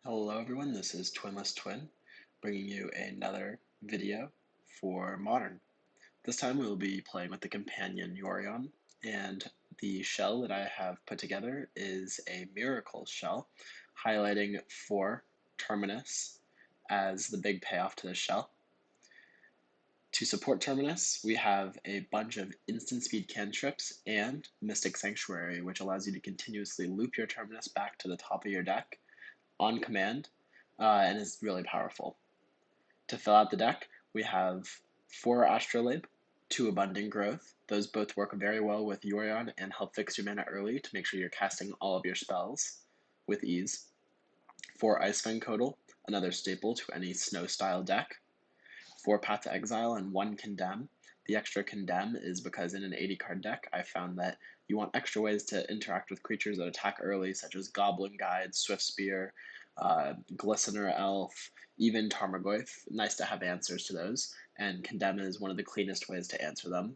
Hello everyone, this is Twinless Twin, bringing you another video for Modern. This time we will be playing with the companion Yorion, and the shell that I have put together is a Miracles shell, highlighting 4 terminus as the big payoff to this shell. To support terminus, we have a bunch of instant speed cantrips and Mystic Sanctuary, which allows you to continuously loop your terminus back to the top of your deck on command, and is really powerful. To fill out the deck, we have 4 Astrolabe, 2 Abundant Growth. Those both work very well with Yorion and help fix your mana early to make sure you're casting all of your spells with ease. 4 Icefang Codal, another staple to any snow-style deck. 4 Path to Exile and 1 Condemn. The extra Condemn is because in an 80-card deck, I found that you want extra ways to interact with creatures that attack early, such as Goblin Guide, Swift Spear, Glistener Elf, even Tarmogoyf. Nice to have answers to those, and Condemn is one of the cleanest ways to answer them.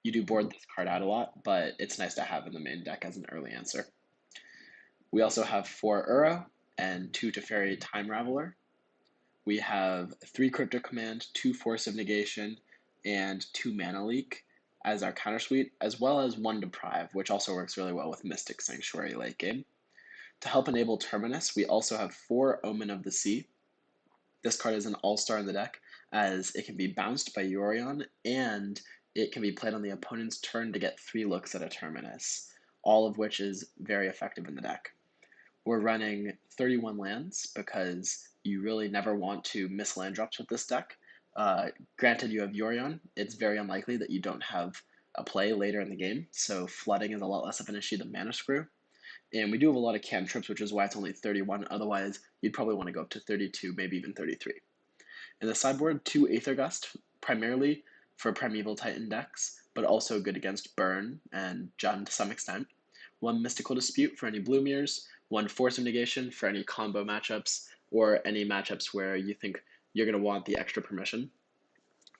You do board this card out a lot, but it's nice to have in the main deck as an early answer. We also have 4 Uro and 2 Teferi Time Raveler. We have 3 Crypto Command, 2 Force of Negation, and 2 Mana Leak as our counter suite, as well as 1 Deprive, which also works really well with Mystic Sanctuary late game. To help enable Terminus, we also have 4 Omen of the Sea. This card is an all-star in the deck, as it can be bounced by Yorion, and it can be played on the opponent's turn to get 3 looks at a Terminus, all of which is very effective in the deck. We're running 31 lands because you really never want to miss land drops with this deck. Granted, you have Yorion. It's very unlikely that you don't have a play later in the game, so flooding is a lot less of an issue than Mana Screw. And we do have a lot of cantrips, which is why it's only 31. Otherwise, you'd probably want to go up to 32, maybe even 33. In the sideboard, 2 Aether Gust, primarily for Primeval Titan decks, but also good against Burn and Jund to some extent. 1 Mystical Dispute for any Blue Mirrors, 1 Force of Negation for any combo matchups, or any matchups where you think you're going to want the extra permission.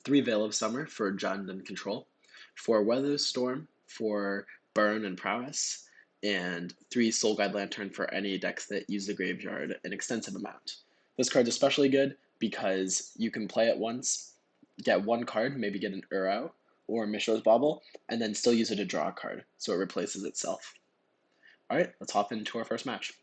3 Veil of Summer for Jund and Control, 4 Weather Storm for Burn and Prowess, and 3 Soul Guide Lantern for any decks that use the graveyard an extensive amount. This card's especially good because you can play it once, get 1 card, maybe get an Uro or Mishra's Bauble, and then still use it to draw a card, so it replaces itself. Alright, let's hop into our first match.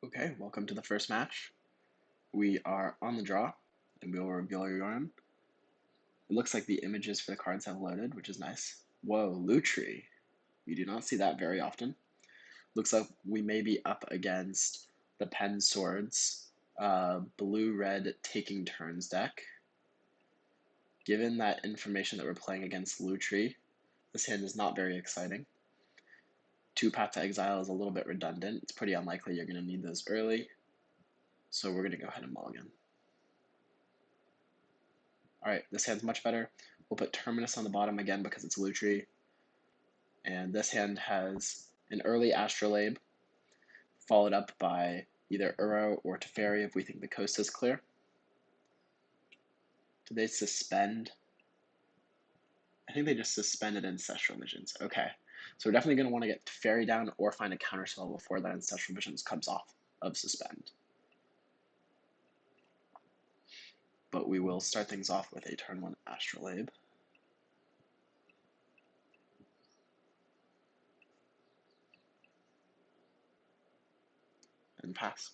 Okay, welcome to the first match. We are on the draw, and we will reveal your yarn. It looks like the images for the cards have loaded, which is nice. Whoa, Lutri. You do not see that very often. Looks like we may be up against the Pen Swords, blue-red Taking Turns deck. Given that information that we're playing against Lutri, this hand is not very exciting. 2 Path to Exile is a little bit redundant. It's pretty unlikely you're going to need those early, so we're going to go ahead and mulligan. Alright, this hand's much better. We'll put Terminus on the bottom again because it's Lutri. And this hand has an early Astrolabe, followed up by either Uro or Teferi if we think the coast is clear. Do they suspend? I think they just suspended Ancestral Visions. Okay, so we're definitely going to want to get Teferi down or find a counterspell before that Ancestral Visions comes off of suspend. But we will start things off with a turn 1 Astrolabe. and pass.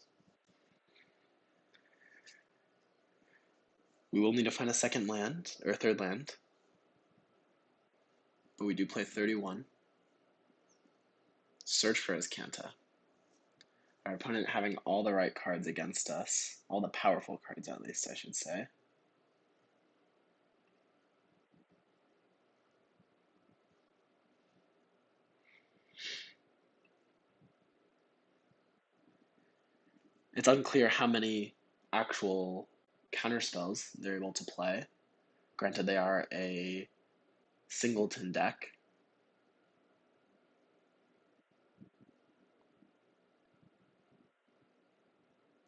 We will need to find a second land, or a third land, but we do play 31. Search for Azcanta. Our opponent having all the right cards against us, all the powerful cards at least, I should say. It's unclear how many actual counterspells they're able to play. Granted, they are a singleton deck.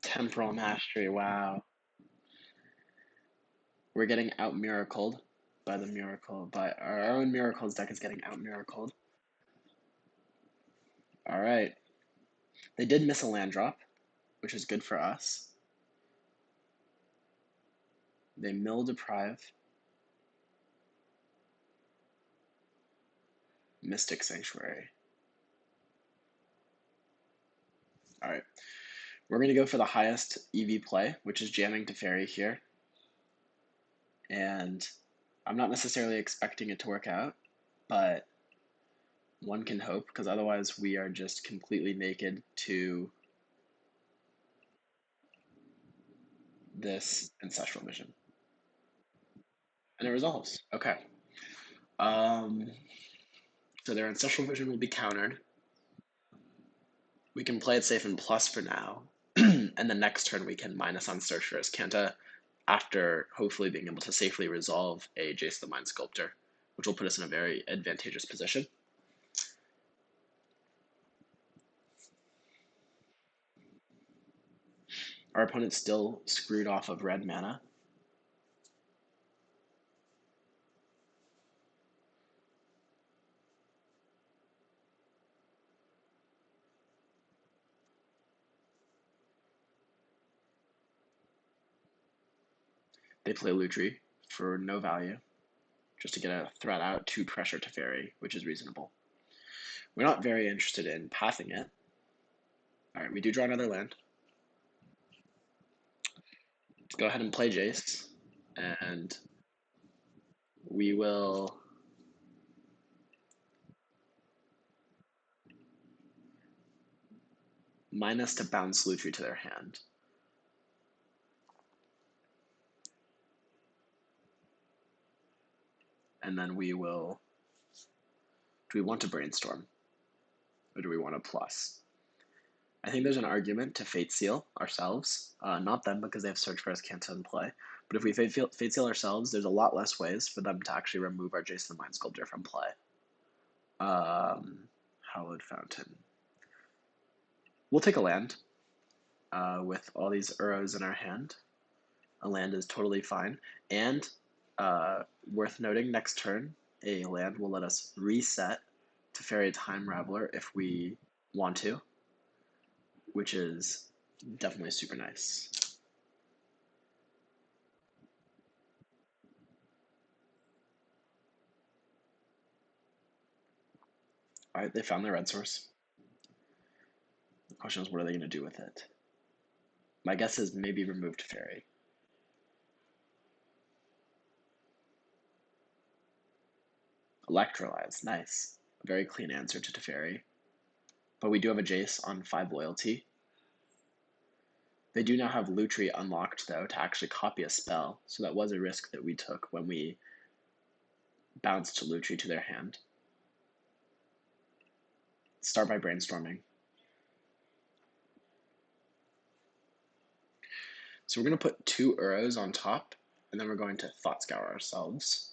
Temporal Mastery, wow. We're getting out-miracled by the miracle, by our own Miracles deck is getting out-miracled. Alright. They did miss a land drop, which is good for us. They mill Deprive. Mystic Sanctuary. Alright. We're going to go for the highest EV play, which is jamming Teferi here. And I'm not necessarily expecting it to work out, but one can hope, because otherwise we are just completely naked to this Ancestral Vision. And it resolves. Okay. So their Ancestral Vision will be countered. We can play it safe and plus for now. And the next turn we can minus on Search for Azcanta after hopefully being able to safely resolve a Jace the Mind Sculptor, which will put us in a very advantageous position. Our opponent's still screwed off of red mana. They play Lutri for no value, just to get a threat out to pressure Teferi, which is reasonable. We're not very interested in pathing it. Alright, we do draw another land. Let's go ahead and play Jace, and we will minus to bounce Lutri to their hand. And then we will, do we want to brainstorm? Or do we want a plus? I think there's an argument to Fate Seal ourselves, not them because they have Search for Azcanta in play, but if we Fate Seal ourselves, there's a lot less ways for them to actually remove our Jace the Mind Sculptor from play. Hallowed Fountain. We'll take a land with all these Uros in our hand. A land is totally fine, and worth noting, next turn, a land will let us reset Teferi Time Raveler if we want to, which is definitely super nice. Alright, they found their red source. The question is, what are they going to do with it? My guess is maybe remove Teferi. Electrolyze, nice. A very clean answer to Teferi. But we do have a Jace on 5 loyalty. They do now have Lutri unlocked, though, to actually copy a spell, so that was a risk that we took when we bounced Lutri to their hand. Start by brainstorming. So we're going to put 2 Uros on top, and then we're going to Thought Scour ourselves.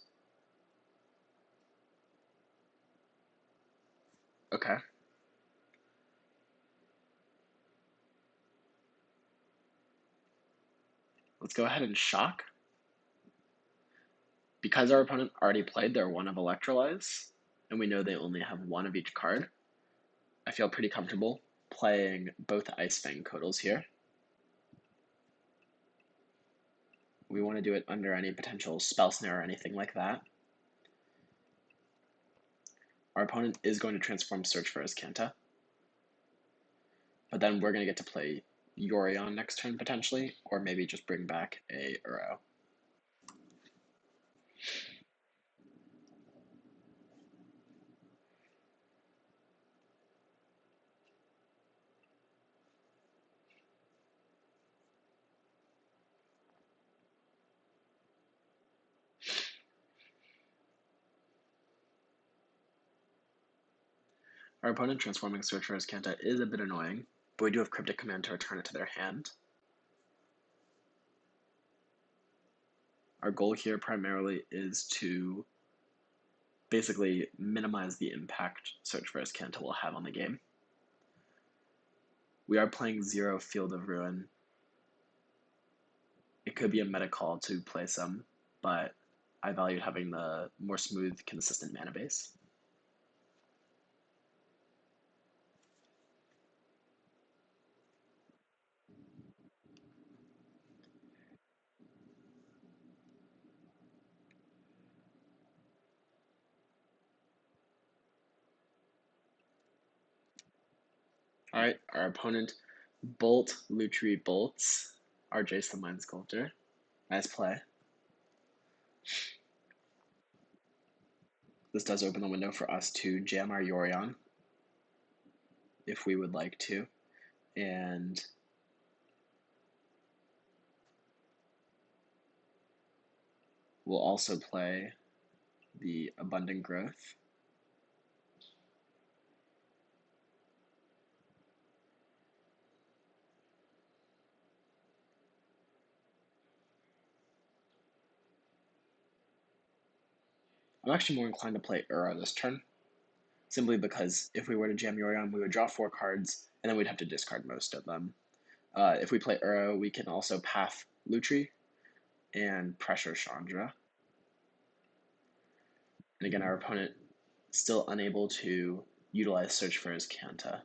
Okay. Let's go ahead and shock. Because our opponent already played their 1 of Electrolyze, and we know they only have 1 of each card, I feel pretty comfortable playing both Ice Fang Codals here. We want to do it under any potential spell snare or anything like that. Our opponent is going to transform Search for Azcanta. But then we're going to get to play Yorion next turn potentially, or maybe just bring back a Uro. Our opponent transforming Search for Azcanta is a bit annoying, but we do have Cryptic Command to return it to their hand. Our goal here primarily is to basically minimize the impact Search for Azcanta will have on the game. We are playing 0 Field of Ruin. It could be a meta call to play some, but I valued having the more smooth, consistent mana base. Alright, our opponent Bolt Lutri bolts our Jace the Mind Sculptor. Nice play. This does open the window for us to jam our Yorion if we would like to, and we'll also play the Abundant Growth. I'm actually more inclined to play Uro this turn, simply because if we were to jam Yorion, we would draw 4 cards, and then we'd have to discard most of them. If we play Uro, we can also path Lutri and pressure Chandra. And again, our opponent still unable to utilize Search for Azcanta.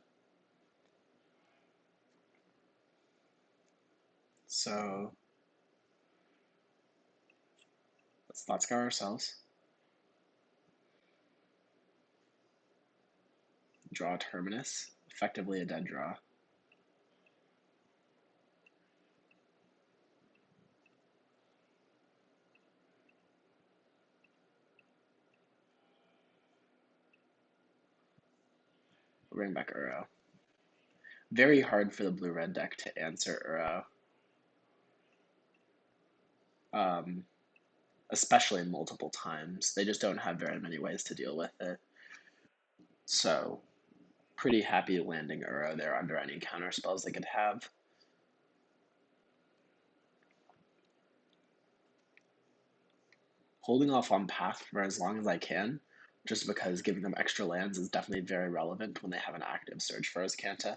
So let's Thought Scour ourselves. Draw a terminus, effectively a dead draw. We'll bring back Uro. Very hard for the blue-red deck to answer Uro. Especially multiple times. They just don't have very many ways to deal with it. So, pretty happy landing Uro there under any counter spells they could have. Holding off on path for as long as I can, just because giving them extra lands is definitely very relevant when they have an active Search for Azcanta.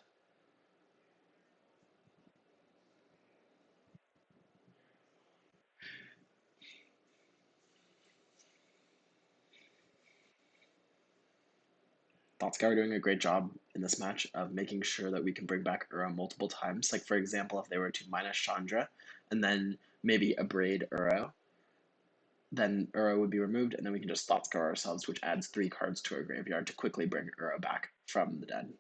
Thought Scour are doing a great job in this match of making sure that we can bring back Uro multiple times. Like, for example, if they were to minus Chandra and then maybe abrade Uro, then Uro would be removed, and then we can just Thought Scour ourselves, which adds 3 cards to our graveyard to quickly bring Uro back from the dead.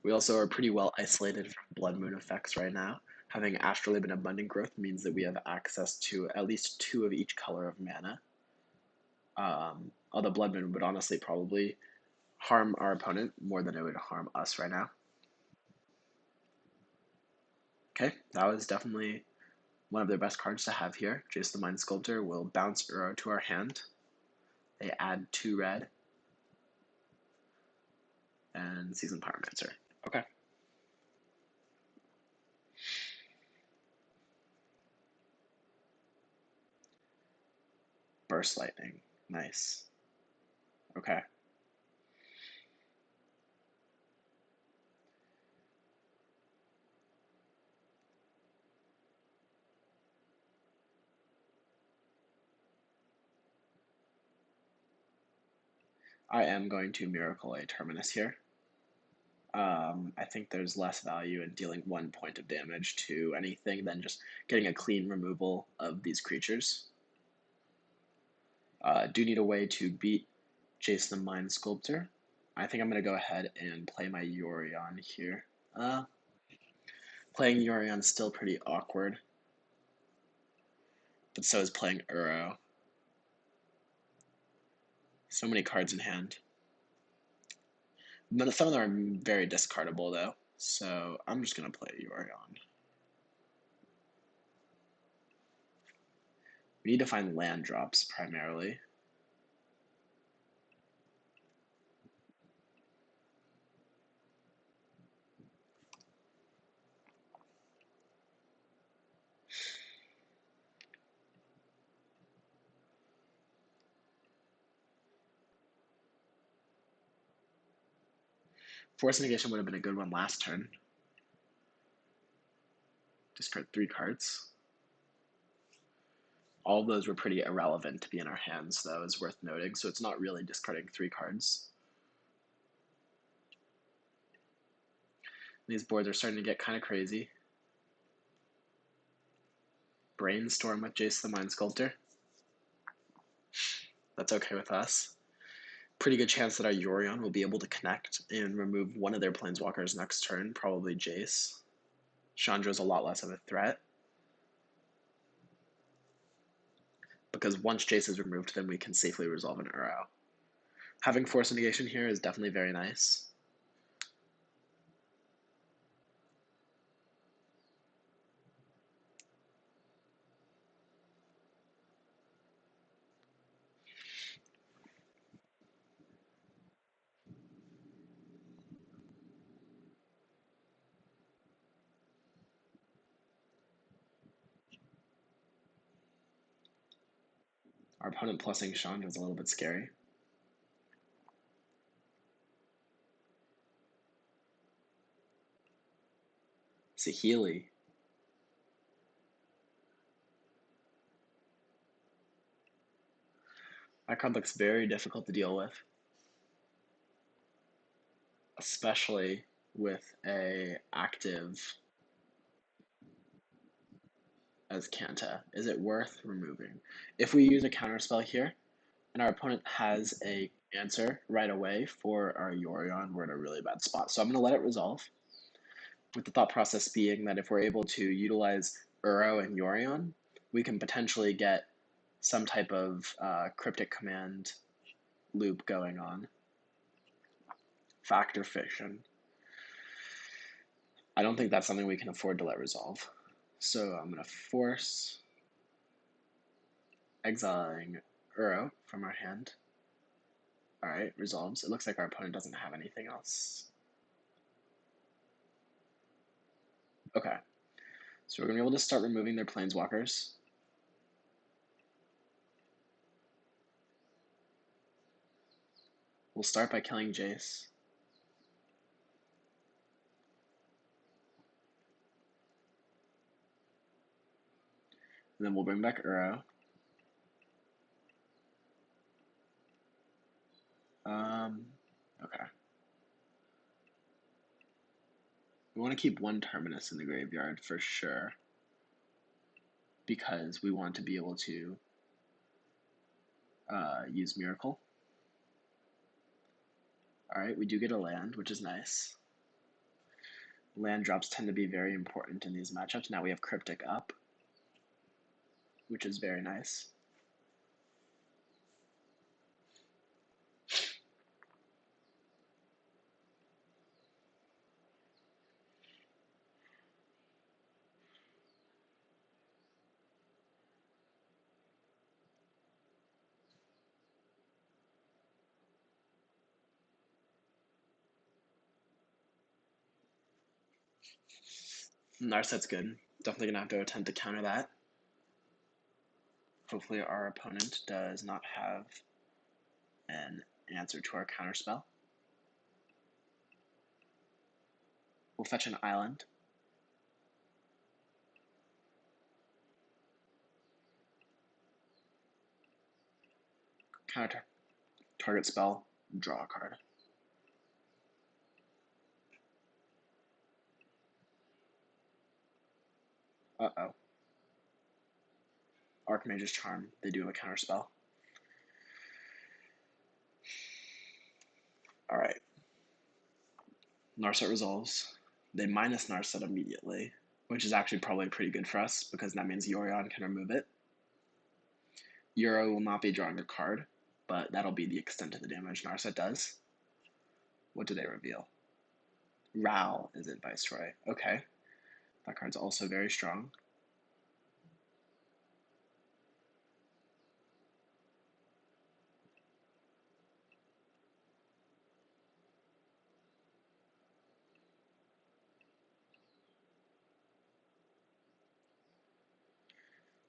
We also are pretty well isolated from Blood Moon effects right now. Having Astral Lib and Abundant Growth means that we have access to at least 2 of each color of mana. Although Blood Moon would honestly probably harm our opponent more than it would harm us right now. Okay, that was definitely one of their best cards to have here. Jace the Mind Sculptor will bounce Uro to our hand. They add 2 red. And Seasoned Pyromancer. Okay. Burst Lightning. Nice. Okay. I am going to Miracle a Terminus here. I think there's less value in dealing 1 point of damage to anything than just getting a clean removal of these creatures. Do need a way to beat Jace the Mind Sculptor. I think I'm going to go ahead and play my Yorion here. Playing Yorion is still pretty awkward, but so is playing Uro. So many cards in hand. Some of them are very discardable though, so I'm just going to play Yorion. We need to find land drops primarily. Force Negation would have been a good one last turn. Discard 3 cards. All of those were pretty irrelevant to be in our hands, though, is worth noting, so it's not really discarding 3 cards. These boards are starting to get kind of crazy. Brainstorm with Jace the Mind Sculptor. That's okay with us. Pretty good chance that our Yorion will be able to connect and remove one of their planeswalkers next turn, probably Jace. Chandra's a lot less of a threat, because once Jace is removed, then we can safely resolve an Uro. Having Force Negation here is definitely very nice. Our opponent plussing Chandra is a little bit scary. Saheeli. That card looks very difficult to deal with, especially with a active as Kanta. Is it worth removing? If we use a counterspell here, and our opponent has a answer right away for our Yorion, we're in a really bad spot. So I'm going to let it resolve, with the thought process being that if we're able to utilize Uro and Yorion, we can potentially get some type of cryptic command loop going on. Fact or fiction? I don't think that's something we can afford to let resolve. So I'm going to force exiling Uro from our hand. Alright, resolves. It looks like our opponent doesn't have anything else. Okay, so we're going to be able to start removing their planeswalkers. We'll start by killing Jace. And then we'll bring back Uro. Okay. We want to keep one terminus in the graveyard for sure, because we want to be able to use Miracle. Alright, we do get a land, which is nice. Land drops tend to be very important in these matchups. Now we have Cryptic up, which is very nice. Narset's good. Definitely going to have to attempt to counter that. Hopefully our opponent does not have an answer to our counterspell. We'll fetch an island. Counter target spell, draw a card. Uh-oh. Archmage's Charm, they do have a counterspell. Alright, Narset resolves. They minus Narset immediately, which is actually probably pretty good for us because that means Yorion can remove it. Euro will not be drawing a card, but that'll be the extent of the damage Narset does. What do they reveal? Ral is in Viceroy. Okay. That card's also very strong.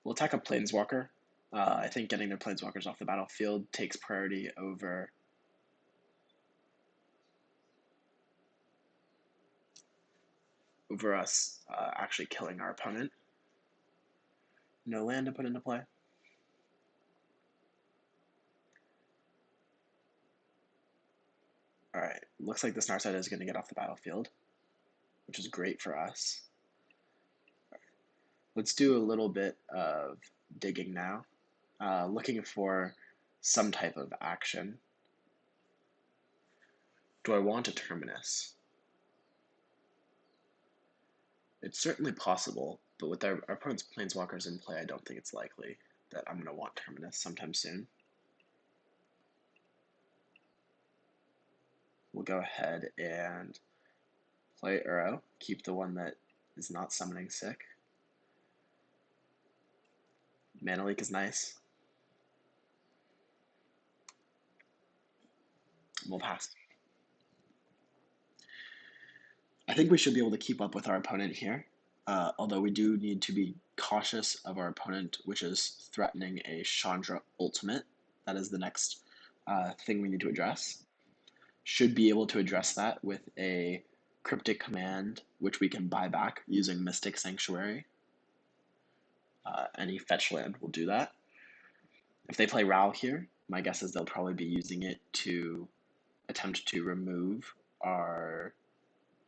We'll attack a Planeswalker. I think getting their Planeswalkers off the battlefield takes priority over us actually killing our opponent. No land to put into play. Alright, looks like this Narset is going to get off the battlefield, which is great for us. Let's do a little bit of digging now, looking for some type of action. Do I want a terminus? It's certainly possible, but with our opponent's Planeswalkers in play, I don't think it's likely that I'm going to want terminus sometime soon. We'll go ahead and play Uro, keep the one that is not summoning sick. Mana Leak is nice. We'll pass. I think we should be able to keep up with our opponent here, although we do need to be cautious of our opponent, which is threatening a Chandra ultimate. That is the next thing we need to address. Should be able to address that with a Cryptic Command, which we can buy back using Mystic Sanctuary. Any fetch land will do that. If they play Ral here, my guess is they'll probably be using it to attempt to remove our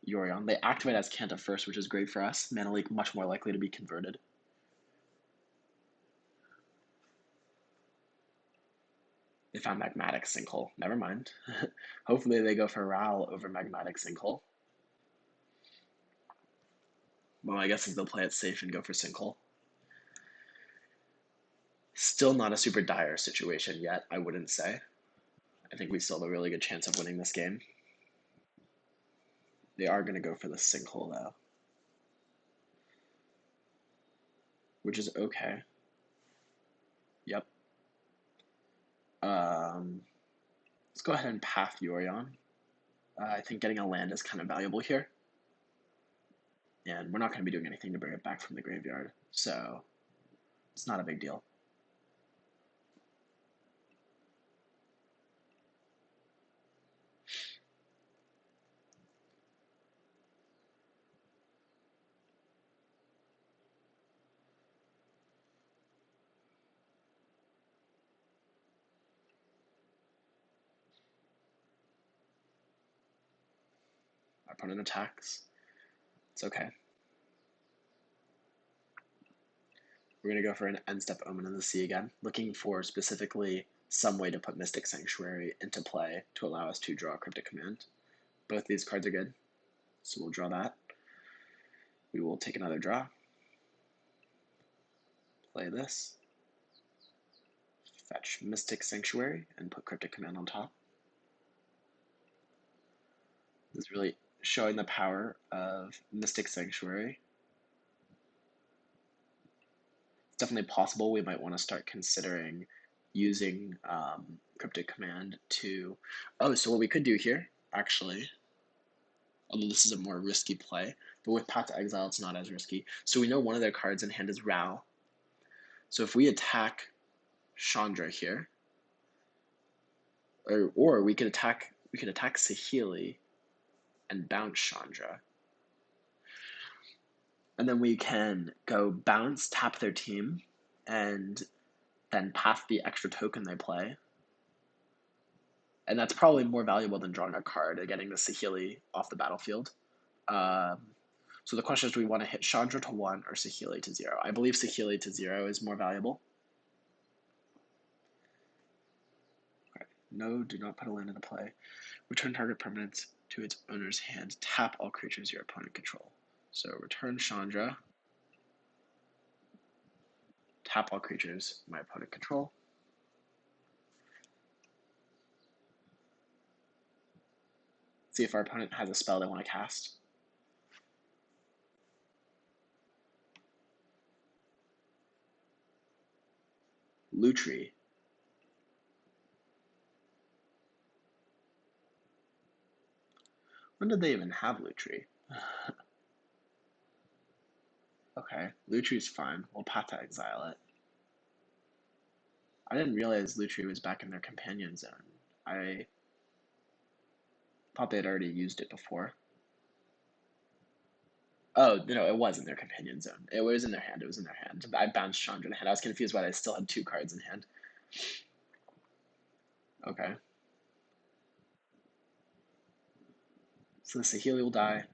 Yorion. They activate as Kanta first, which is great for us. Mana Leak much more likely to be converted. They found Magmatic Sinkhole. Never mind. Hopefully they go for Ral over Magmatic Sinkhole. Well, my guess is they'll play it safe and go for Sinkhole. Still not a super dire situation yet, I wouldn't say. I think we still have a really good chance of winning this game. They are going to go for the Sinkhole, though. Which is okay. Yep. Let's go ahead and Path Yorion. I think getting a land is kind of valuable here. And we're not going to be doing anything to bring it back from the graveyard, so it's not a big deal. Our opponent attacks. It's okay. We're going to go for an end step Omen in the Sea again, looking for specifically some way to put Mystic Sanctuary into play to allow us to draw a Cryptic Command. Both these cards are good, so we'll draw that. We will take another draw, play this, fetch Mystic Sanctuary, and put Cryptic Command on top. This is really showing the power of Mystic Sanctuary. It's definitely possible we might want to start considering using Cryptic Command to... Oh, so what we could do here, actually, although this is a more risky play, but with Path to Exile, it's not as risky. So we know one of their cards in hand is Ral. So if we attack Chandra here, or we could attack Saheeli and bounce Chandra. And then we can go bounce, tap their team, and then path the extra token they play. And that's probably more valuable than drawing a card and getting the Saheeli off the battlefield. So the question is, do we want to hit Chandra to 1 or Saheeli to 0? I believe Saheeli to 0 is more valuable. Okay. No, do not put a land into play. Return target permanents to its owner's hand. Tap all creatures your opponent control. So return Chandra. Tap all creatures my opponent control. See if our opponent has a spell they want to cast. Lutri. When did they even have Lutri? Okay, Lutri's fine. We'll Pata exile it. I didn't realize Lutri was back in their companion zone. I thought they'd already used it before. Oh, no, it was in their companion zone. It was in their hand. It was in their hand. I bounced Chandra in hand. I was confused why they still had 2 cards in hand. Okay. So the Saheeli will die.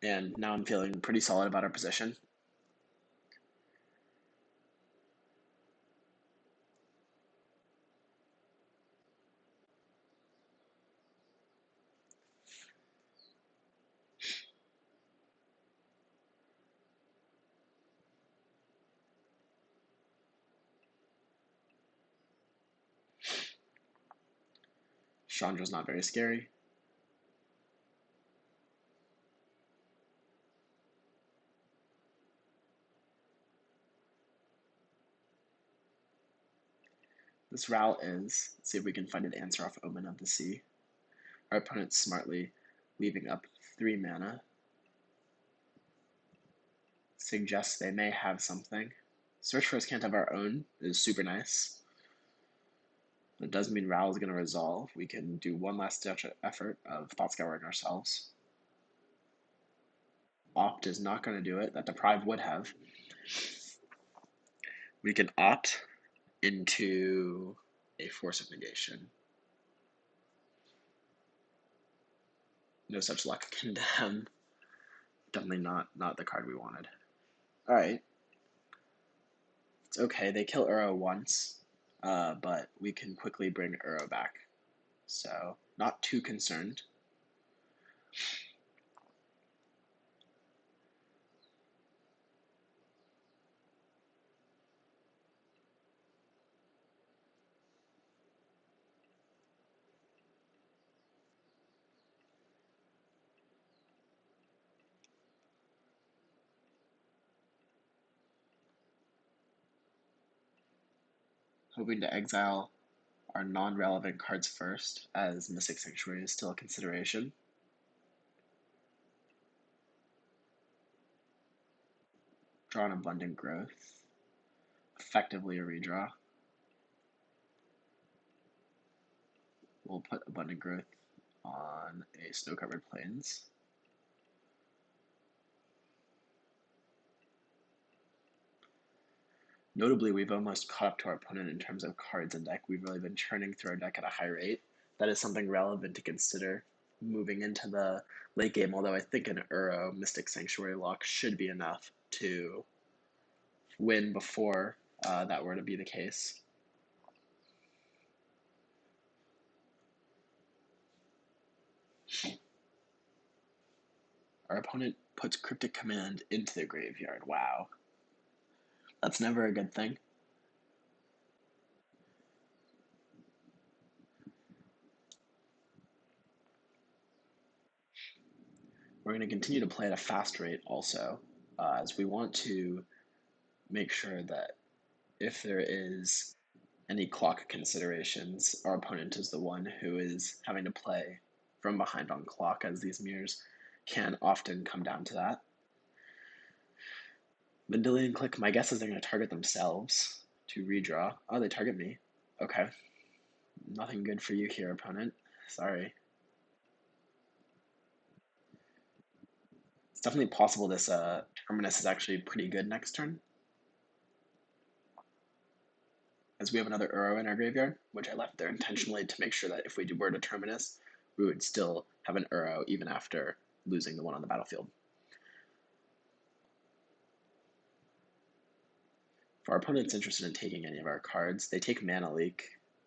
And now I'm feeling pretty solid about our position. Chandra's not very scary. This route is, let's see if we can find an answer off Omen of the Sea. Our opponent's smartly leaving up 3 mana. Suggests they may have something. Search for us can't have our own is super nice. It doesn't mean Ral is going to resolve. We can do one last ditch effort of thought scouring ourselves. Opt is not going to do it. That Deprive would have. We can opt into a Force of Negation. No such luck. Condemn. Definitely not the card we wanted. Alright. It's okay. They kill Uro once, but we can quickly bring Uro back. So, not too concerned. Hoping to exile our non-relevant cards first, as Mystic Sanctuary is still a consideration. Draw an Abundant Growth. Effectively a redraw. We'll put Abundant Growth on a Snow-Covered Plains. Notably, we've almost caught up to our opponent in terms of cards in deck. We've really been churning through our deck at a high rate. That is something relevant to consider moving into the late game, although I think an Uro Mystic Sanctuary lock should be enough to win before that were to be the case. Our opponent puts Cryptic Command into the graveyard. Wow. That's never a good thing. We're going to continue to play at a fast rate also, as we want to make sure that if there is any clock considerations, our opponent is the one who is having to play from behind on clock, as these mirrors can often come down to that. Mendelian Click, my guess is they're going to target themselves to redraw. Oh, they target me. Okay. Nothing good for you here, opponent. Sorry. It's definitely possible this terminus is actually pretty good next turn, as we have another Uro in our graveyard, which I left there intentionally to make sure that if we were to terminus, we would still have an Uro even after losing the one on the battlefield. If our opponent's interested in taking any of our cards, they take Mana Leak,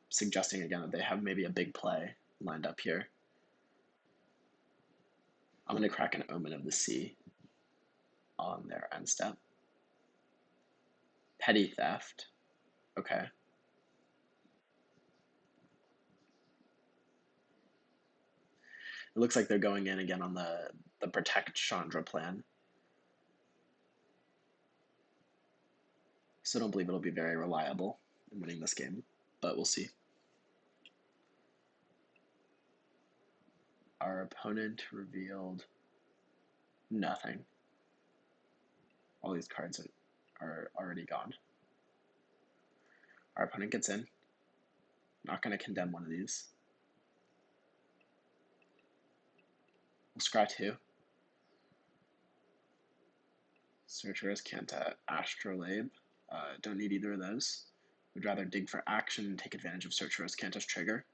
suggesting again that they have maybe a big play lined up here. I'm going to crack an omen of the sea on their end step. Petty theft. Okay. It looks like they're going in again on the protect Chandra plan. So I don't believe it'll be very reliable in winning this game, but we'll see. Our opponent revealed nothing. All these cards are already gone. Our opponent gets in. Not going to condemn one of these. We'll scry 2. Sorcerer's Canta, Astrolabe. Don't need either of those. Would rather dig for action and take advantage of Sorcerer's Canta's trigger.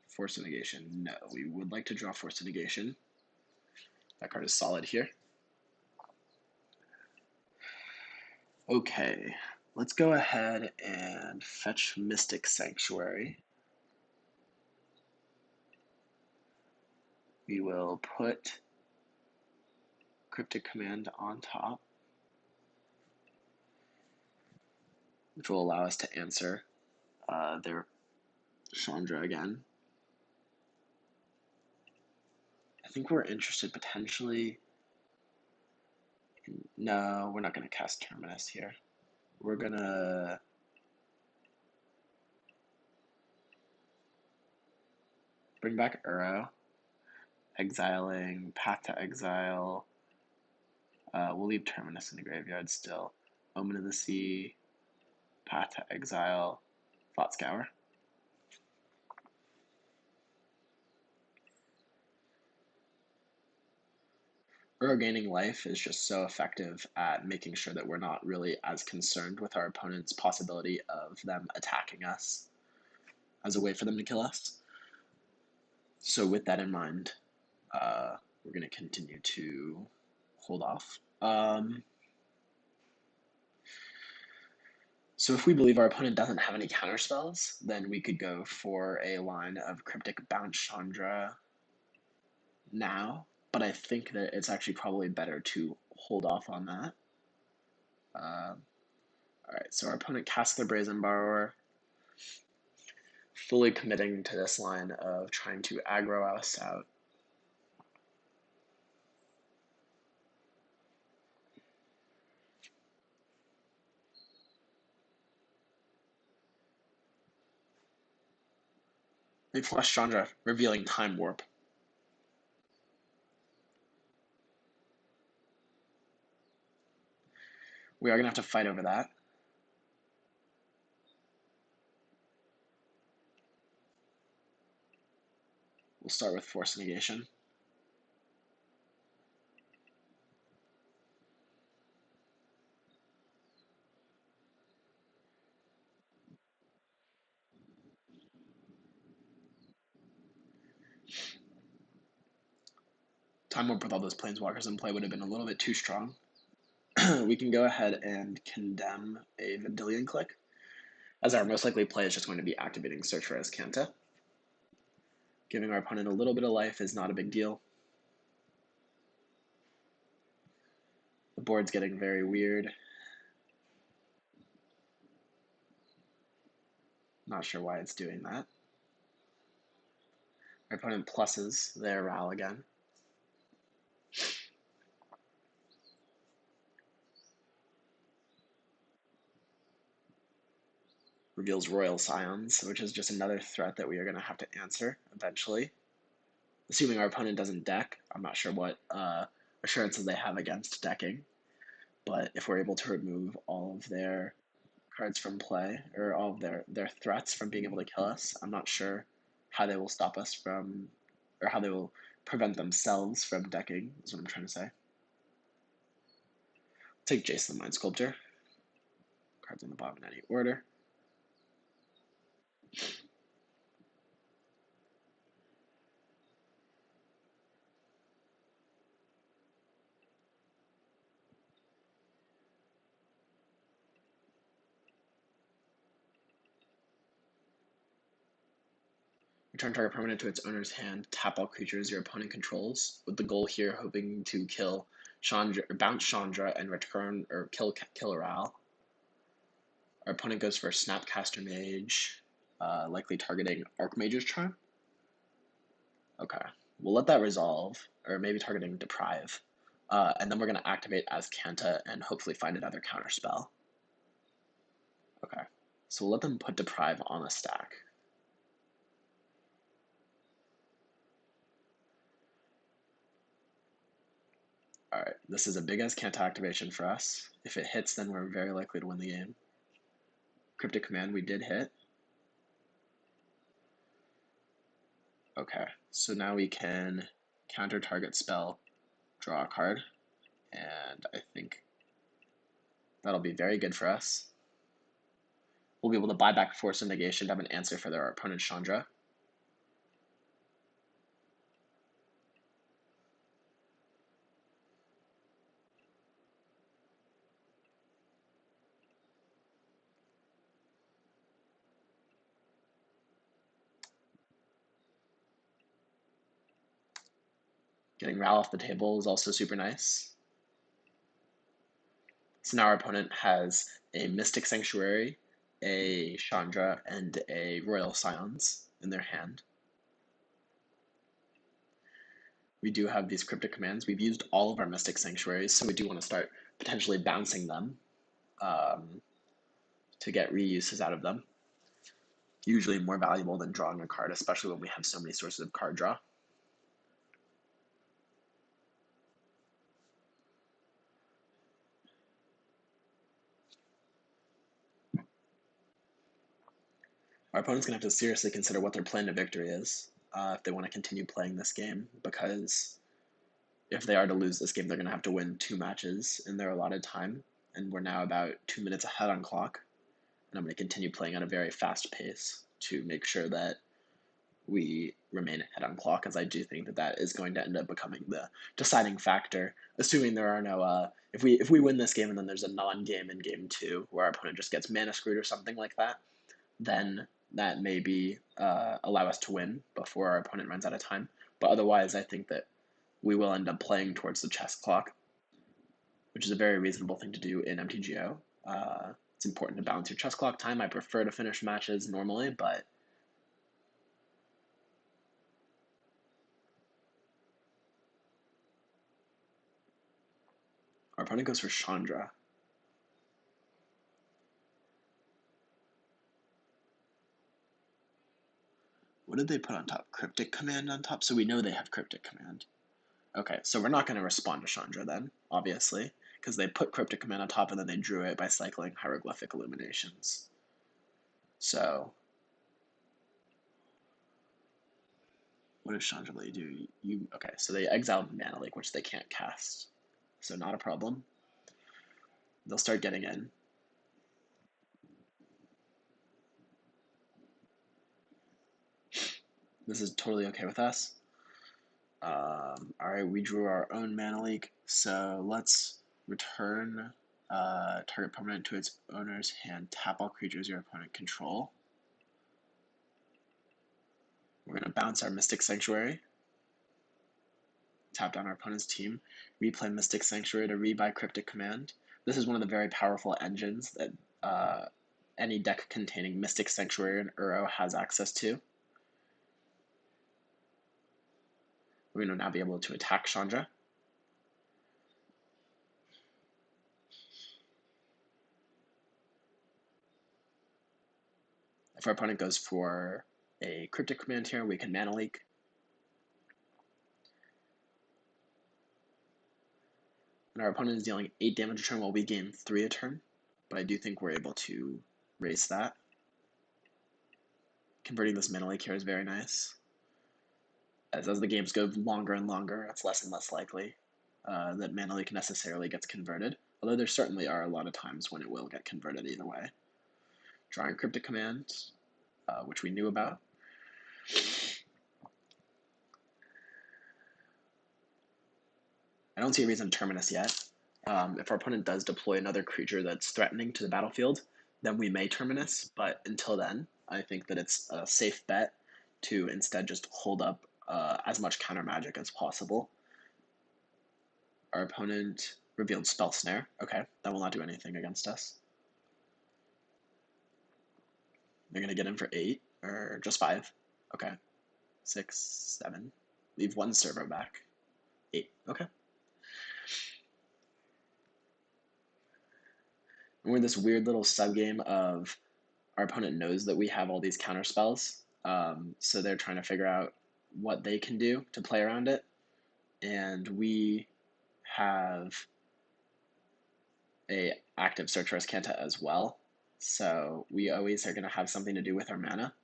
Force of Negation. No, we would like to draw Force of Negation. That card is solid here. Okay, let's go ahead and fetch Mystic Sanctuary. We will put Cryptic Command on top, which will allow us to answer their Chandra again. I think we're interested potentially. No, we're not going to cast Terminus here. We're going to bring back Uro, exiling Path to Exile. We'll leave Terminus in the graveyard still. Omen of the Sea, Path to Exile, Thought Scour. Uro gaining life is just so effective at making sure that we're not really as concerned with our opponent's possibility of them attacking us as a way for them to kill us. So with that in mind, we're going to continue to hold off. So if we believe our opponent doesn't have any counterspells, then we could go for a line of Cryptic Bant Chandra now, but I think that it's actually probably better to hold off on that. Alright, so our opponent casts their Brazen Borrower, fully committing to this line of trying to aggro us out. They flush Chandra, revealing Time Warp. We are going to have to fight over that. We'll start with Force Negation. Time Warp with all those Planeswalkers in play would have been a little bit too strong. We can go ahead and condemn a Vendilion Click, as our most likely play is just going to be activating Sorcerer's Canta. Giving our opponent a little bit of life is not a big deal. The board's getting very weird. Not sure why it's doing that. Our opponent pluses their Ral again. Reveals Royal Scions, which is just another threat that we are going to have to answer eventually. Assuming our opponent doesn't deck. I'm not sure what assurances they have against decking. But if we're able to remove all of their cards from play, or all of their threats from being able to kill us, I'm not sure how they will stop us from, or how they will prevent themselves from decking, is what I'm trying to say. Take Jason the Mind Sculptor. Cards on the bottom in any order. Return target permanent to its owner's hand. Tap all creatures your opponent controls, with the goal here hoping to kill Chandra, or bounce Chandra, and return or kill Ral. Our opponent goes for Snapcaster Mage, likely targeting Archmage's Charm. Okay, we'll let that resolve, or maybe targeting Deprive. And then we're going to activate Azcanta and hopefully find another counterspell. Okay, so we'll let them put Deprive on the stack. Alright, this is a big Azcanta activation for us. If it hits, then we're very likely to win the game. Cryptic Command, we did hit. Okay, so now we can counter target spell, draw a card, and I think that'll be very good for us. We'll be able to buy back Force of Negation to have an answer for their opponent's Chandra. Getting Ral off the table is also super nice. So now our opponent has a Mystic Sanctuary, a Chandra, and a Royal Scions in their hand. We do have these Cryptic Commands. We've used all of our Mystic Sanctuaries, so we do want to start potentially bouncing them to get reuses out of them. Usually more valuable than drawing a card, especially when we have so many sources of card draw. Our opponent's going to have to seriously consider what their plan to victory is if they want to continue playing this game, because if they are to lose this game, they're going to have to win 2 matches in their allotted time, and we're now about 2 minutes ahead on clock, and I'm going to continue playing at a very fast pace to make sure that we remain ahead on clock, as I do think that that is going to end up becoming the deciding factor, assuming there are no, if we win this game and then there's a non-game in game 2 where our opponent just gets mana screwed or something like that, then that may be allow us to win before our opponent runs out of time. But otherwise, I think that we will end up playing towards the chess clock, which is a very reasonable thing to do in MTGO. It's important to balance your chess clock time. I prefer to finish matches normally, but our opponent goes for Chandra. What did they put on top? Cryptic Command on top? So we know they have Cryptic Command. Okay, so we're not going to respond to Chandra then, obviously, because they put Cryptic Command on top and then they drew it by cycling Hieroglyphic Illuminations. So, what does Chandra let you do? Okay, so they exiled Mana Lake, which they can't cast. So not a problem. They'll start getting in. This is totally okay with us. Alright, we drew our own Mana Leak, so let's return target permanent to its owner's hand. Tap all creatures your opponent control. We're going to bounce our Mystic Sanctuary. Tap down our opponent's team. Replay Mystic Sanctuary to rebuy Cryptic Command. This is one of the very powerful engines that any deck containing Mystic Sanctuary and Uro has access to. We're going to now be able to attack Chandra. If our opponent goes for a Cryptic Command here, we can Mana Leak. And our opponent is dealing 8 damage a turn while we gain 3 a turn, but I do think we're able to raise that. Converting this Mana Leak here is very nice. As the games go longer and longer, it's less and less likely that Mana Leak necessarily gets converted, although there certainly are a lot of times when it will get converted either way. Drawing Cryptic Command, which we knew about. I don't see a reason to terminus yet. If our opponent does deploy another creature that's threatening to the battlefield, then we may terminus, but until then, I think that it's a safe bet to instead just hold up as much counter magic as possible. Our opponent revealed Spell Snare. Okay, that will not do anything against us. They're going to get in for 8, or just 5. Okay. 6, 7. Leave 1 servo back. 8. Okay. And we're in this weird little subgame of our opponent knows that we have all these counter spells, so they're trying to figure out what they can do to play around it. And we have a active Search for Azcanta as well, so we always are going to have something to do with our mana.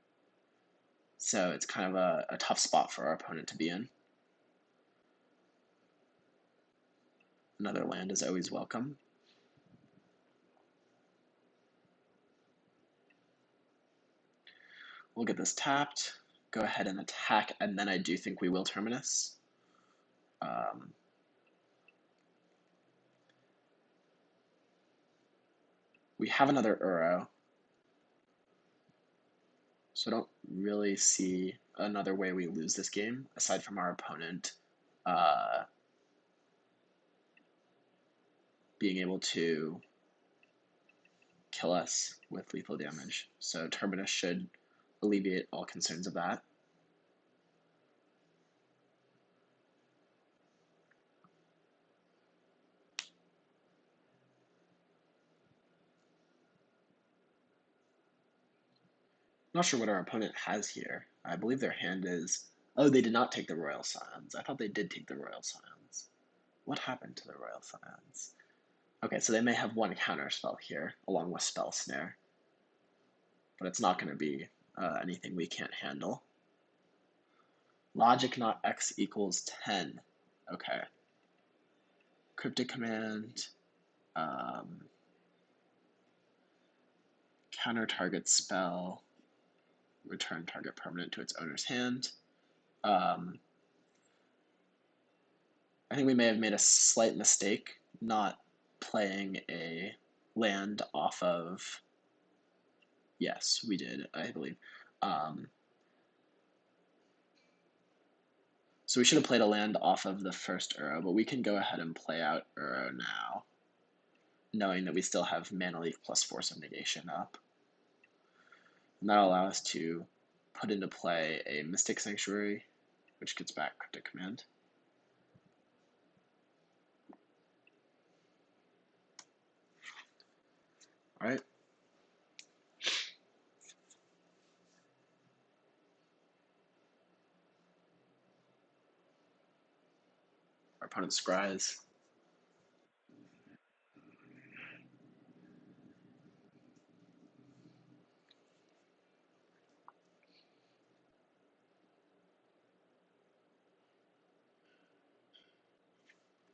So it's kind of a tough spot for our opponent to be in. Another land is always welcome. We'll get this tapped, go ahead and attack, and then I do think we will terminus. We have another Uro, so I don't really see another way we lose this game, aside from our opponent being able to kill us with lethal damage. So terminus should alleviate all concerns of that. Not sure what our opponent has here. I believe their hand is... Oh, they did not take the Royal Scions. I thought they did take the Royal Scions. What happened to the Royal Scions? Okay, so they may have 1 counter spell here, along with Spell Snare. But it's not going to be anything we can't handle. Logic not x equals 10. Okay. Cryptic Command. Counter target spell. Return target permanent to its owner's hand. I think we may have made a slight mistake not playing a land off of... Yes, we did, I believe. So we should have played a land off of the first Uro, but we can go ahead and play out Uro now, knowing that we still have Mana Leak plus Force of Negation up. And that'll allow us to put into play a Mystic Sanctuary, which gets back Cryptic Command. Alright. Our opponent scries.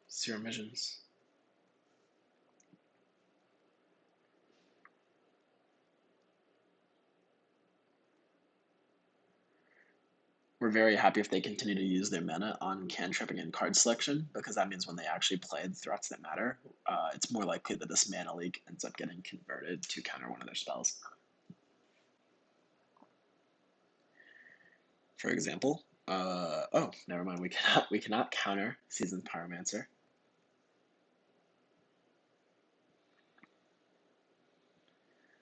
Serum Visions. We're very happy if they continue to use their mana on cantripping and card selection, because that means when they actually play the threats that matter, it's more likely that this Mana Leak ends up getting converted to counter one of their spells. For example, oh, never mind, we cannot counter Seasoned Pyromancer.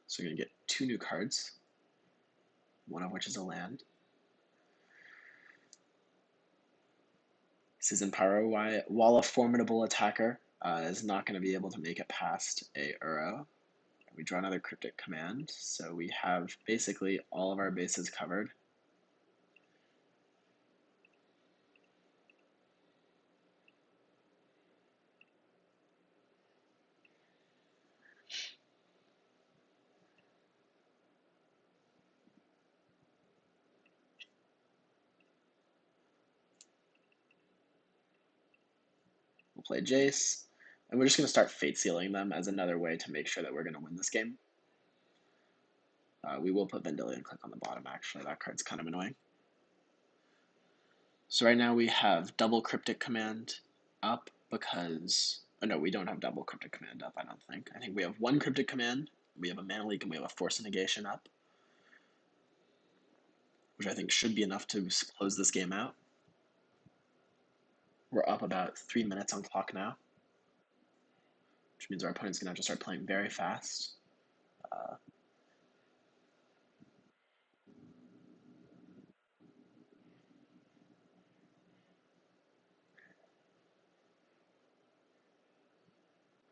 So we're going to get 2 new cards, one of which is a land. Seasoned Pyro, while a formidable attacker, is not going to be able to make it past a Uro. We draw another Cryptic Command, so we have basically all of our bases covered. We'll play Jace, and we're just going to start Fate Sealing them as another way to make sure that we're going to win this game. We will put Vendilion Click on the bottom, actually. That card's kind of annoying. So right now we have double Cryptic Command up because... Oh no, we don't have double Cryptic Command up, I don't think. I think we have 1 Cryptic Command, we have a Mana Leak, and we have a Force of Negation up. which I think should be enough to close this game out. We're up about 3 minutes on clock now, which means our opponent's going to have to start playing very fast.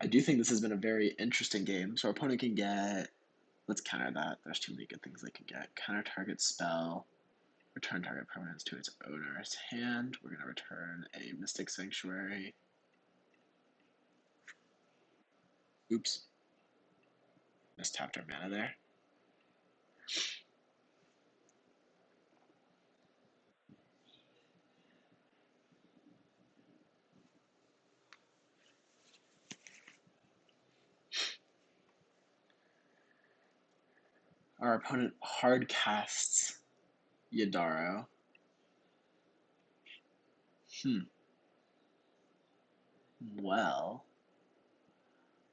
I do think this has been a very interesting game. So our opponent can get, let's counter that. There's too many good things they can get. Counter target spell, return target permanence to its owner's hand. We're going to return a Mystic Sanctuary. Oops. Mistapped our mana there. Our opponent hard casts Yadaro. Well,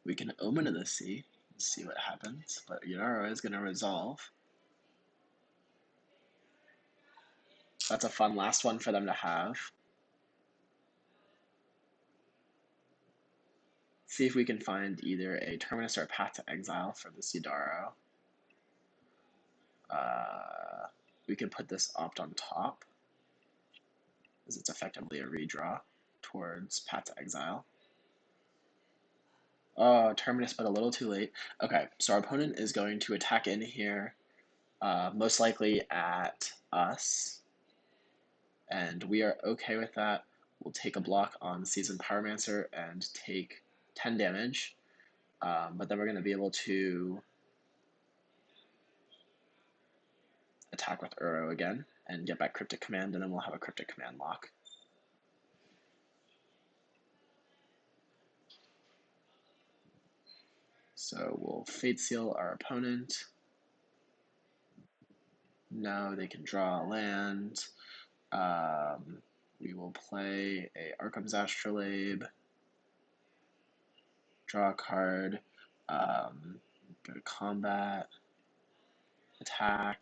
we can Omen of the Sea and see what happens, but Yadaro is going to resolve. That's a fun last one for them to have. See if we can find either a terminus or a path to exile for this Yadaro. We can put this opt on top, as it's effectively a redraw towards path to exile. Oh, terminus, but a little too late. Okay, so our opponent is going to attack in here, most likely at us, and we are okay with that. We'll take a block on Seasoned Pyromancer and take 10 damage, but then we're going to be able to attack with Uro again and get back Cryptic Command, and then we'll have a Cryptic Command lock. So we'll Fate Seal our opponent. Now they can draw a land. We will play a Arkham's Astrolabe, draw a card, go to combat, attack,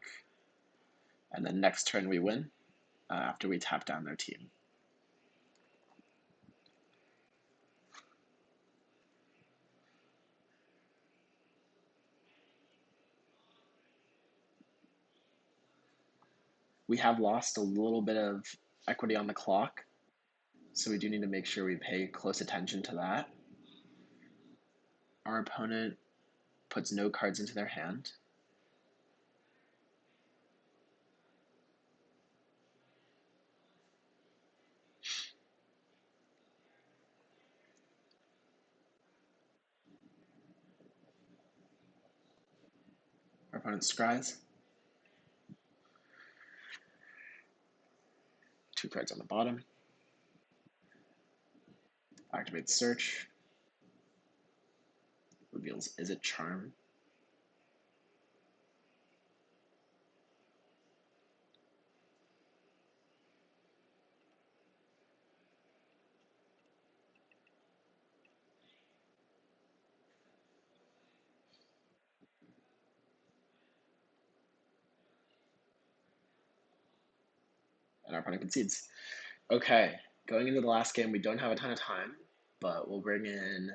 and then next turn we win after we tap down their team. We have lost a little bit of equity on the clock, so we do need to make sure we pay close attention to that. Our opponent puts no cards into their hand. Our opponent scries. 2 cards on the bottom. Activates search. Reveals Is It Charm. And our opponent concedes. Okay, going into the last game, we don't have a ton of time, but we'll bring in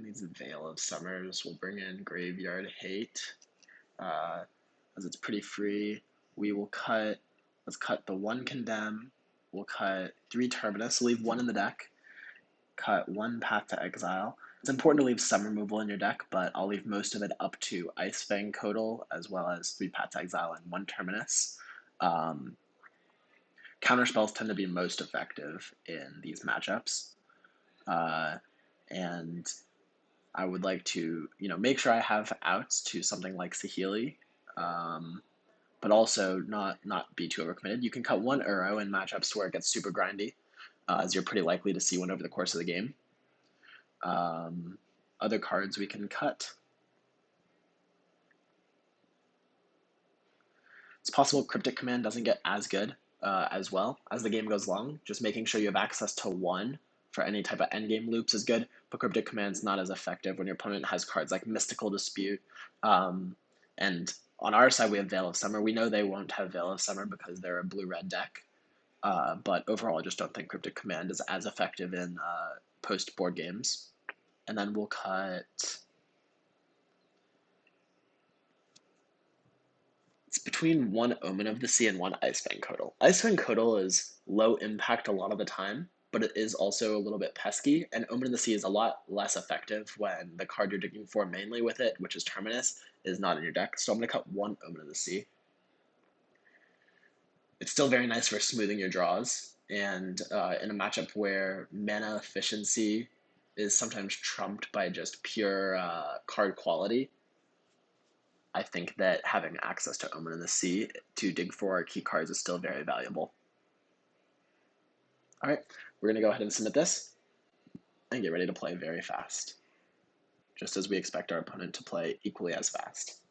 these Veil of Summers. We'll bring in Graveyard Hate, as it's pretty free. We will cut, let's cut the 1 Condemn. We'll cut 3 Terminus, leave 1 in the deck. Cut 1 Path to Exile. It's important to leave some removal in your deck, but I'll leave most of it up to Ice Fang Codal, as well as 3 Path to Exile and 1 Terminus. Counter spells tend to be most effective in these matchups, and I would like to, make sure I have outs to something like Saheeli, but also not be too overcommitted. You can cut 1 Uro in matchups where it gets super grindy, as you're pretty likely to see one over the course of the game. Other cards we can cut. It's possible Cryptic Command doesn't get as good as well as the game goes along. Just making sure you have access to 1 for any type of endgame loops is good, but Cryptic Command's not as effective when your opponent has cards like Mystical Dispute, And on our side, we have Veil of Summer. We know they won't have Veil of Summer because they're a blue-red deck. But overall, I just don't think Cryptic Command is as effective in post-board games. And then we'll cut... It's between one Omen of the Sea and one Icefang Codal. Icefang Codal is low impact a lot of the time, but it is also a little bit pesky, and Omen of the Sea is a lot less effective when the card you're digging for mainly with it, which is Terminus, is not in your deck. So I'm going to cut one Omen of the Sea. It's still very nice for smoothing your draws, and in a matchup where mana efficiency is sometimes trumped by just pure card quality, I think that having access to Omen in the Sea to dig for key cards is still very valuable. All right, we're going to go ahead and submit this and get ready to play very fast, just as we expect our opponent to play equally as fast.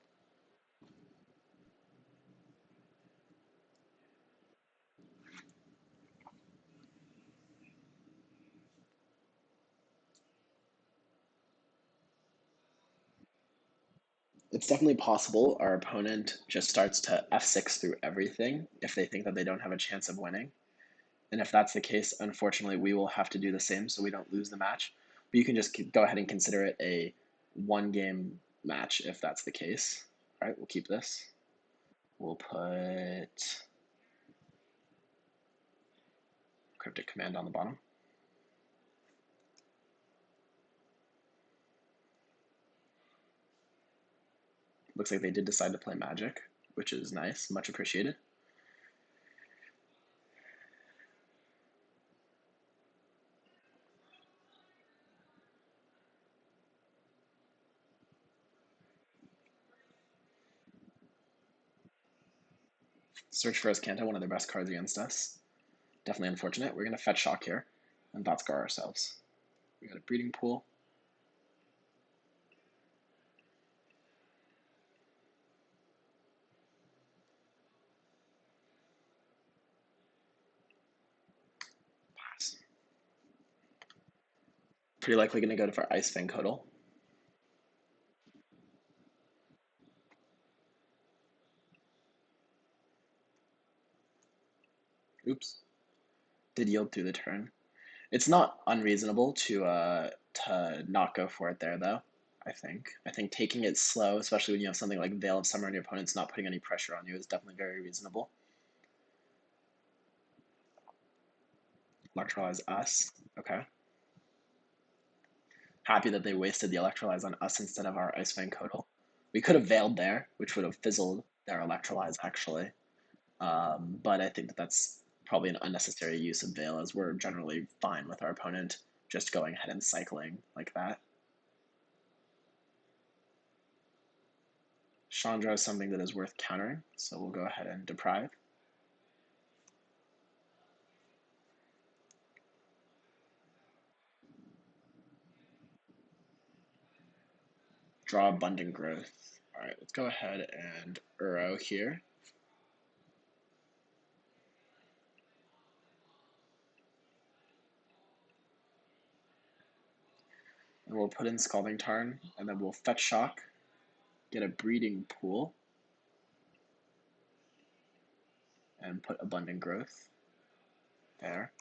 It's definitely possible our opponent just starts to f6 through everything if they think that they don't have a chance of winning. And if that's the case, unfortunately, we will have to do the same so we don't lose the match. But you can just go ahead and consider it a one-game match if that's the case. All right, we'll keep this. We'll put Cryptic Command on the bottom. Looks like they did decide to play Magic, which is nice, much appreciated. Search for Azcanta, one of their best cards against us. Definitely unfortunate. We're going to fetch Shock here and Thought Scar ourselves. We got a Breeding Pool. Pass. Pretty likely going to go for Icefang Codal. Oops. Did yield through the turn. It's not unreasonable to not go for it there, though. I think taking it slow, especially when you have something like Veil of Summer and your opponent's not putting any pressure on you, is definitely very reasonable. Electrolyze us. Okay. Happy that they wasted the Electrolyze on us instead of our Icefang Codal. We could have Veiled there, which would have fizzled their Electrolyze, actually. But I think that that's probably an unnecessary use of Veil, as we're generally fine with our opponent just going ahead and cycling like that. Chandra is something that is worth countering, so we'll go ahead and deprive. Draw Abundant Growth. All right, let's go ahead and Uro here. And we'll put in Scalding Tarn, and then we'll fetch Shock, get a Breeding Pool, and put Abundant Growth there.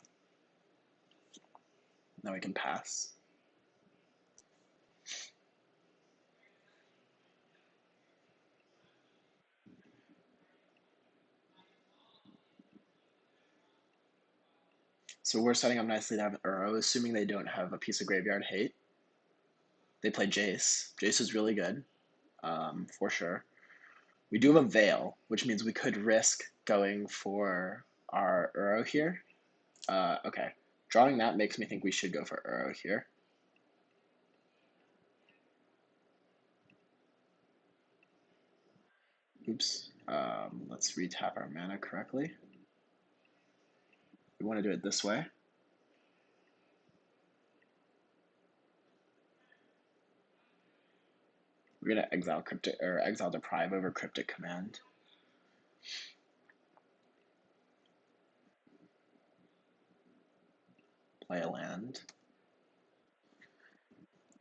Now we can pass. So we're setting up nicely to have Uro, assuming they don't have a piece of Graveyard Hate. They play Jace. Jace is really good, for sure. We do have a Veil, which means we could risk going for our Uro here. Okay, drawing that makes me think we should go for Uro here. Oops, let's retap our mana correctly. We want to do it this way. We're gonna exile Deprive over Cryptic Command. Play a land.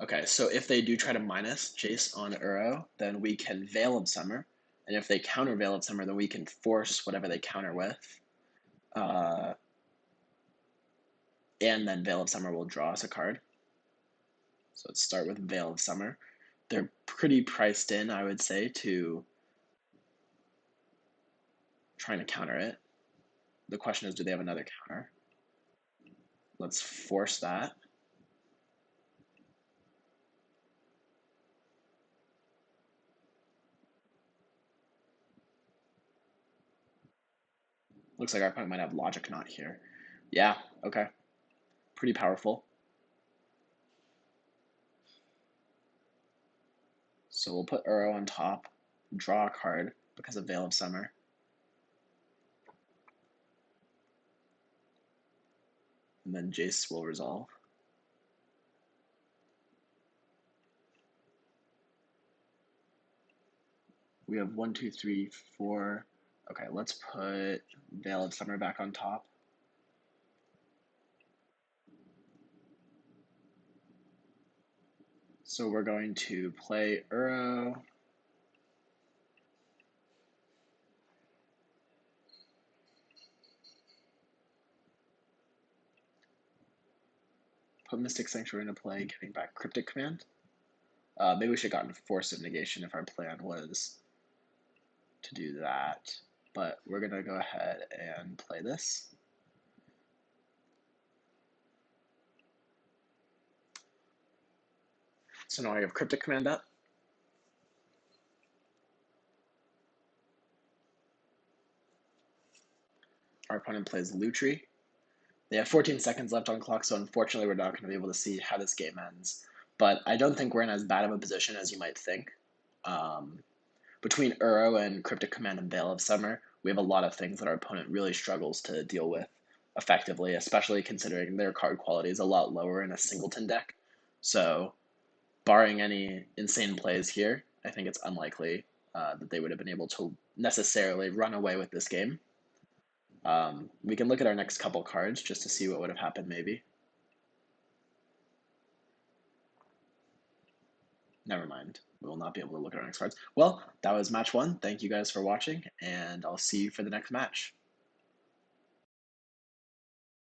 Okay, so if they do try to minus Jace on Uro, then we can Veil of Summer. And if they counter Veil of Summer, then we can force whatever they counter with. And then Veil of Summer will draw us a card. So let's start with Veil of Summer. They're pretty priced in, I would say, to trying to counter it. The question is, do they have another counter? Let's force that. Looks like our opponent might have Logic Knot here. Yeah, okay. Pretty powerful. So we'll put Uro on top, draw a card because of Veil of Summer. And then Jace will resolve. We have 1, 2, 3, 4. Okay, let's put Veil of Summer back on top. So we're going to play Uro. Put Mystic Sanctuary into play, giving back Cryptic Command. Maybe we should have gotten Force of Negation if our plan was to do that. But we're going to go ahead and play this. So now I have Cryptic Command up. Our opponent plays Lutri. They have 14 seconds left on clock, so unfortunately we're not going to be able to see how this game ends. But I don't think we're in as bad of a position as you might think. Between Uro and Cryptic Command and Veil of Summer, we have a lot of things that our opponent really struggles to deal with effectively, especially considering their card quality is a lot lower in a singleton deck. So, barring any insane plays here, I think it's unlikely that they would have been able to necessarily run away with this game. We can look at our next couple cards just to see what would have happened maybe. Never mind. We will not be able to look at our next cards. Well, that was match 1. Thank you guys for watching, and I'll see you for the next match.